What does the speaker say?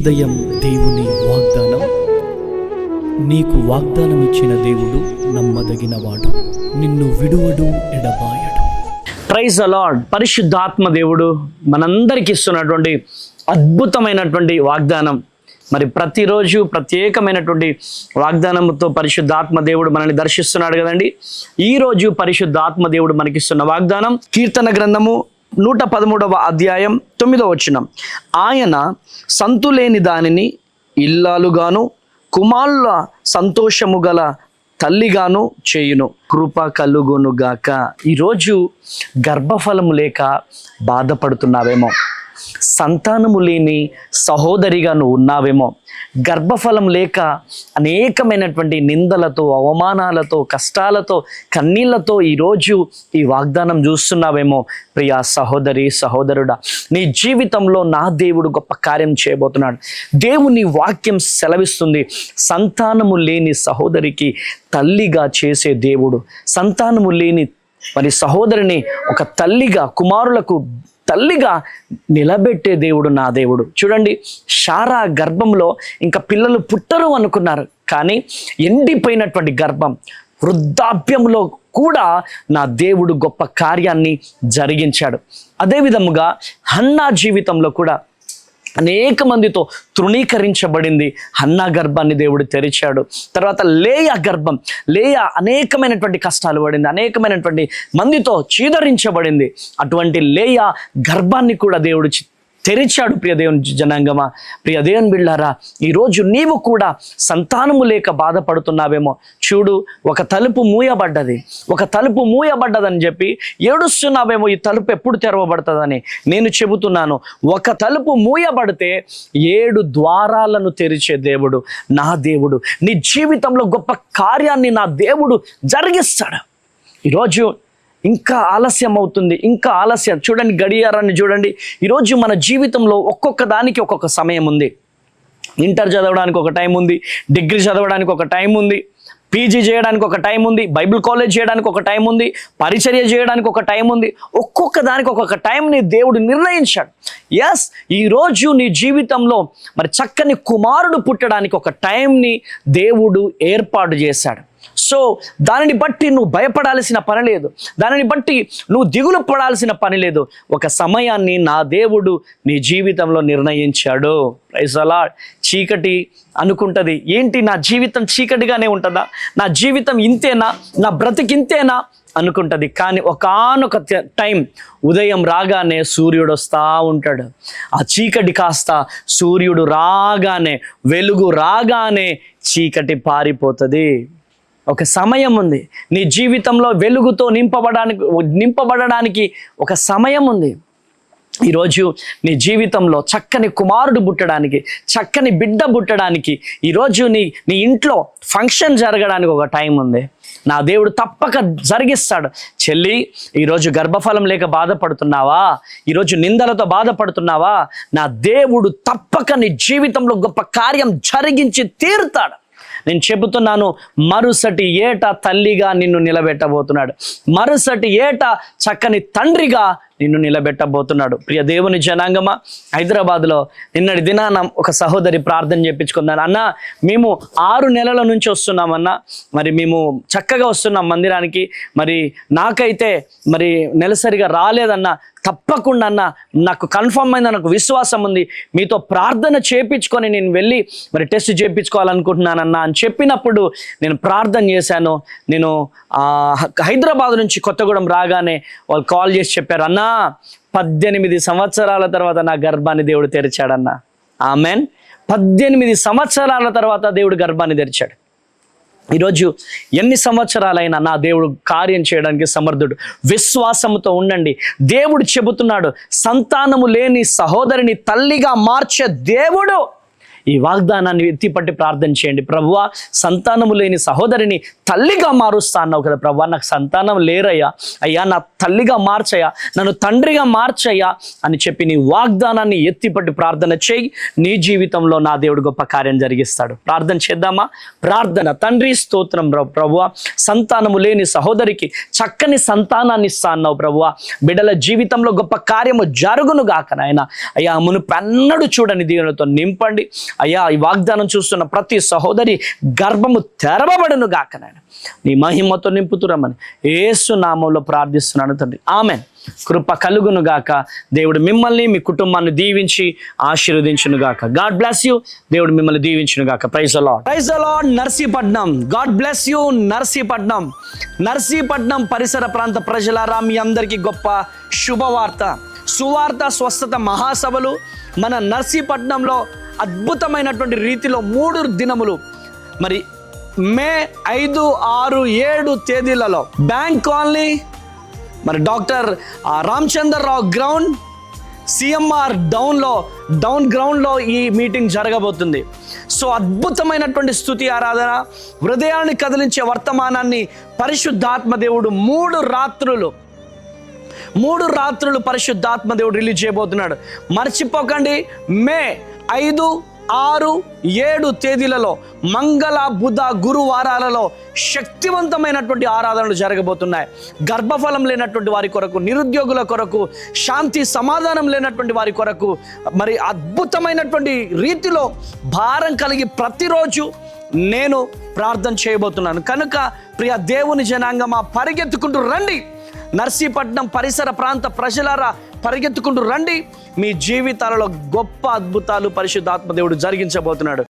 ఉదయం దేవుని వాగ్దానం. నీకు వాగ్దానం ఇచ్చిన దేవుడు నమ్మదగినవాడు, నిన్ను విడువడు, ఎడబాయడు. Praise the lord. పరిశుద్ధాత్మ దేవుడు మనందరికి ఇస్తున్నటువంటి అద్భుతమైనటువంటి వాగ్దానం. మరి ప్రతిరోజు ప్రత్యేకమైనటువంటి వాగ్దానంతో పరిశుద్ధాత్మ దేవుడు మనల్ని దర్శిస్తున్నాడు కదండి. ఈరోజు పరిశుద్ధాత్మ దేవుడు మనకిస్తున్న వాగ్దానం కీర్తన గ్రంథము 113వ అధ్యాయం 9వ వచనం. ఆయన సంతులేని దానిని ఇల్లాలుగాను, కుమారుల సంతోషము గల తల్లిగాను చేయును. కృప కలుగునుగాక. ఈరోజు గర్భఫలము లేక బాధపడుతున్నావేమో, సంతానము లేని సహోదరిగా నువ్వు ఉన్నావేమో, గర్భఫలం లేక అనేకమైనటువంటి నిందలతో, అవమానాలతో, కష్టాలతో, కన్నీళ్లతో ఈరోజు ఈ వాగ్దానం చూస్తున్నావేమో. ప్రియా సహోదరి, సహోదరుడా, నీ జీవితంలో నా దేవుడు గొప్ప కార్యం చేయబోతున్నాడు. దేవుని వాక్యం సెలవిస్తుంది, సంతానము లేని సహోదరికి తల్లిగా చేసే దేవుడు, సంతానము లేని మరి సహోదరిని ఒక తల్లిగా, కుమారులకు తల్లిగా నిలబెట్టే దేవుడు నా దేవుడు. చూడండి, శారా గర్భంలో ఇంకా పిల్లలు పుట్టరు అనుకున్నారు, కానీ ఎండిపోయినటువంటి గర్భం, వృద్ధాప్యంలో కూడా నా దేవుడు గొప్ప కార్యాన్ని జరిగించాడు. అదేవిధముగా హన్నా జీవితంలో కూడా అనేక మందితో తృణీకరించబడింది. హన్నా గర్భాన్ని దేవుడు తెరిచాడు. తర్వాత లేయా గర్భం, లేయా అనేకమైనటువంటి కష్టాలు పడింది, అనేకమైనటువంటి మందితో చీదరించబడింది. అటువంటి లేయా గర్భాన్ని కూడా దేవుడు తెరిచాడు. ప్రియ దేవుని జనాంగమా, ప్రియ దేవుని బిళ్ళారా, ఈరోజు నీవు కూడా సంతానము లేక బాధపడుతున్నావేమో. చూడు, ఒక తలుపు మూయబడ్డది, ఒక తలుపు మూయబడ్డదని చెప్పి ఏడుస్తున్నావేమో, ఈ తలుపు ఎప్పుడు తెరవబడుతుందని. నేను చెబుతున్నాను, ఒక తలుపు మూయబడితే 7 ద్వారాలను తెరిచే దేవుడు నా దేవుడు. నీ జీవితంలో గొప్ప కార్యాన్ని నా దేవుడు జరిగిస్తాడు. ఈరోజు ఇంకా ఆలస్యం అవుతుంది, ఇంకా ఆలస్యం. చూడండి, గడియారాన్ని చూడండి. ఈరోజు మన జీవితంలో ఒక్కొక్క దానికి ఒక్కొక్క సమయం ఉంది. ఇంటర్ చదవడానికి ఒక టైం ఉంది, డిగ్రీ చదవడానికి ఒక టైం ఉంది, పీజీ చేయడానికి ఒక టైం ఉంది, బైబిల్ కాలేజ్ చేయడానికి ఒక టైం ఉంది, పరిచర్య చేయడానికి ఒక టైం ఉంది. ఒక్కొక్క దానికి ఒక్కొక్క టైంని దేవుడు నిర్ణయించాడు. ఎస్, ఈరోజు నీ జీవితంలో మరి చక్కని కుమారుడు పుట్టడానికి ఒక టైంని దేవుడు ఏర్పాటు చేశాడు. సో దానిని బట్టి నువ్వు భయపడాల్సిన పని లేదు, దానిని బట్టి నువ్వు దిగులు పడాల్సిన పని లేదు. ఒక సమయాన్ని నా దేవుడు నీ జీవితంలో నిర్ణయించాడు. Praise the lord. చీకటి అనుకుంటుంది, ఏంటి నా జీవితం చీకటిగానే ఉంటుందా, నా జీవితం ఇంతేనా, నా బ్రతికింతేనా అనుకుంటుంది. కానీ ఒకానొక టైం ఉదయం రాగానే సూర్యుడు వస్తూ ఉంటాడు. ఆ చీకటి కాస్త సూర్యుడు రాగానే, వెలుగు రాగానే చీకటి పారిపోతుంది. ఒక సమయం ఉంది నీ జీవితంలో వెలుగుతో నింపబడడానికి ఒక సమయం ఉంది. ఈరోజు నీ జీవితంలో చక్కని కుమారుడు పుట్టడానికి, చక్కని బిడ్డ పుట్టడానికి, ఈరోజు నీ ఇంట్లో ఫంక్షన్ జరగడానికి ఒక టైం ఉంది. నా దేవుడు తప్పక జరిగిస్తాడు. చెల్లి, ఈరోజు గర్భఫలం లేక బాధపడుతున్నావా, ఈరోజు నిందలతో బాధపడుతున్నావా, నా దేవుడు తప్పక నీ జీవితంలో గొప్ప కార్యం జరిగించి తీరుతాడు. నేను చెబుతున్నాను, మరుసటి ఏట తల్లిగా నిన్ను నిలబెట్టబోతున్నాడు, మరుసటి ఏట చక్కని తండ్రిగా నిన్ను నిలబెట్టబోతున్నాడు. ప్రియ దేవుని జనాంగమా, హైదరాబాద్లో నిన్నటి దినాన ఒక సహోదరి ప్రార్థన చేయించుకున్నాను. అన్న, మేము 6 నెలల నుంచి వస్తున్నామన్నా, మరి మేము చక్కగా వస్తున్నాం మందిరానికి, మరి నాకైతే మరి నెలసరిగా రాలేదన్నా. తప్పకుండా అన్న, నాకు కన్ఫర్మ్ అయింది, నాకు విశ్వాసం ఉంది, మీతో ప్రార్థన చేయించుకొని నేను వెళ్ళి మరి టెస్ట్ చేయించుకోవాలనుకుంటున్నానన్నా అని చెప్పినప్పుడు నేను ప్రార్థన చేశాను. నేను హైదరాబాద్ నుంచి కొత్తగూడెం రాగానే వాళ్ళు కాల్ చేసి చెప్పారు, అన్నా 18 సంవత్సరాల తర్వాత నా గర్భాన్ని దేవుడు తెరిచాడన్నా. ఆమెన్. 18 సంవత్సరాల తర్వాత దేవుడు గర్భాన్ని తెరిచాడు. ఈరోజు ఎన్ని సంవత్సరాలైనా నా దేవుడు కార్యం చేయడానికి సమర్థుడు. విశ్వాసంతో ఉండండి. దేవుడు చెబుతున్నాడు, సంతానము లేని సహోదరిని తల్లిగా మార్చే దేవుడు ఈ వాగ్దానాన్ని ఎత్తిపట్టి ప్రార్థన చేయండి. ప్రభువా, సంతానము లేని సహోదరిని తల్లిగా మారుస్తా అన్నావు కదా ప్రభువా, నాకు సంతానం లేరయ్యా, అయ్యా నా తల్లిగా మార్చయ్యా, నన్ను తండ్రిగా మార్చయ్యా అని చెప్పి నీ వాగ్దానాన్ని ఎత్తిపట్టి ప్రార్థన చేయి. నీ జీవితంలో నా దేవుడు గొప్ప కార్యం జరిగిస్తాడు. ప్రార్థన చేద్దామా? ప్రార్థన. తండ్రి స్తోత్రం ప్రభువా, సంతానము లేని సహోదరికి చక్కని సంతానాన్ని ఇస్తా అన్నావు ప్రభువా, బిడ్డల జీవితంలో గొప్ప కార్యము జరుగును గాక నాయన. అయ్యా మునుపెన్నడూ చూడని దీవెనలతో నింపండి అయ్యా. ఈ వాగ్దానం చూస్తున్న ప్రతి సహోదరి గర్భము తెరవబడును గాక నాయన. నీ మహిమతో నింపుతురమని యేసు నామంలో ప్రార్థిస్తున్నాను తండ్రి, ఆమెన్. కృప కలుగును గాక. దేవుడు మిమ్మల్ని మీ కుటుంబాన్ని దీవించి ఆశీర్వదించును గాక. God bless you. దేవుడు మిమ్మల్ని దీవించును గాక. Praise the Lord. Praise the Lord. Narsipatnam. God bless you. Narsipatnam. Narsipatnam పరిసర ప్రాంత ప్రజలారా, మీ అందరికీ గొప్ప శుభవార్త. సువార్త స్వస్థత మహాసభలు మన నర్సీపట్నంలో అద్భుతమైనటువంటి రీతిలో 3 దినములు, మరి మే 5, 6, 7 తేదీలలో బ్యాంక్ కాలనీ, మరి doctor Ramachandrarao ground, CMR down గ్రౌండ్లో ఈ మీటింగ్ జరగబోతుంది. సో అద్భుతమైనటువంటి స్తుతి ఆరాధన, హృదయాన్ని కదిలించే వర్తమానాన్ని పరిశుద్ధాత్మ దేవుడు 3 రాత్రులు పరిశుద్ధాత్మ దేవుడు రిలీజ్ చేయబోతున్నాడు. మర్చిపోకండి, మే 5, 6, 7 తేదీలలో మంగళ, బుధ, గురువారాలలో శక్తివంతమైనటువంటి ఆరాధనలు జరగబోతున్నాయి. గర్భఫలం లేనటువంటి వారి కొరకు, నిరుద్యోగుల కొరకు, శాంతి సమాధానం లేనటువంటి వారి కొరకు, మరి అద్భుతమైనటువంటి రీతిలో భారం కలిగి ప్రతిరోజు నేను ప్రార్థన చేయబోతున్నాను. కనుక ప్రియ దేవుని జనాంగమా, పరిగెత్తుకుంటూ రండి. నర్సీపట్నం పరిసర ప్రాంత ప్రజలారా, పరిగెత్తుకుంటూ రండి. మీ జీవితాలలో గొప్ప అద్భుతాలు పరిశుద్ధాత్మ దేవుడు జరిగించబోతున్నాడు.